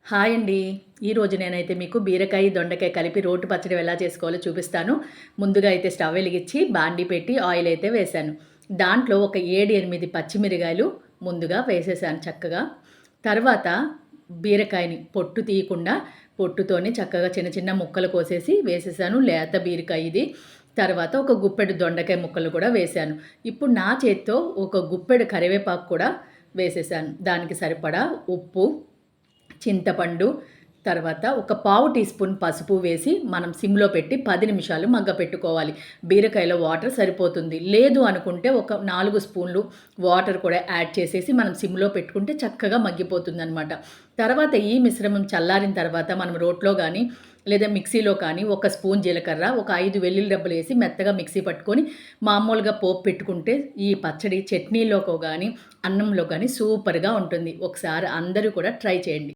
Hi అండి. ఈరోజు నేనైతే మీకు బీరకాయ, దొండకాయ కలిపి రోటి పచ్చడి ఎలా చేసుకోవాలో చూపిస్తాను. ముందుగా అయితే స్టవ్ వెలిగించి బాండీ పెట్టి ఆయిల్ అయితే వేశాను. దాంట్లో ఒక 7, 8 పచ్చిమిరకాయలు ముందుగా వేసేసాను చక్కగా. తర్వాత బీరకాయని పొట్టు తీయకుండా పొట్టుతోని చక్కగా చిన్న చిన్న ముక్కలు కోసేసి వేసేసాను. లేత బీరకాయ ఇది. తర్వాత ఒక గుప్పెడు దొండకాయ ముక్కలు కూడా వేశాను. ఇప్పుడు నా చేత్తో ఒక గుప్పెడు కరివేపాకు కూడా వేసేసాను. దానికి సరిపడా ఉప్పు, చింతపండు, తర్వాత ఒక పావు టీ స్పూన్ పసుపు వేసి మనం సిమ్‌లో పెట్టి 10 నిమిషాలు మగ్గపెట్టుకోవాలి. బీరకాయలో వాటర్ సరిపోతుంది. లేదు అనుకుంటే ఒక 4 స్పూన్లు వాటర్ కూడా యాడ్ చేసేసి మనం సిమ్‌లో పెట్టుకుంటే చక్కగా మగ్గిపోతుందనమాట. తర్వాత ఈ మిశ్రమం చల్లారిన తర్వాత మనం రోట్లో గానీ, లేదా మిక్సీలో కానీ ఒక స్పూన్ జీలకర్ర, ఒక 5 వెల్లుల్లి రెబ్బలేసి మెత్తగా మిక్సీ పట్టుకొని మామూలుగా పోపు పెట్టుకుంటే ఈ పచ్చడి చట్నీలోకో గానీ, అన్నంలో గానీ సూపర్‌గా ఉంటుంది. ఒకసారి అందరూ కూడా ట్రై చేయండి.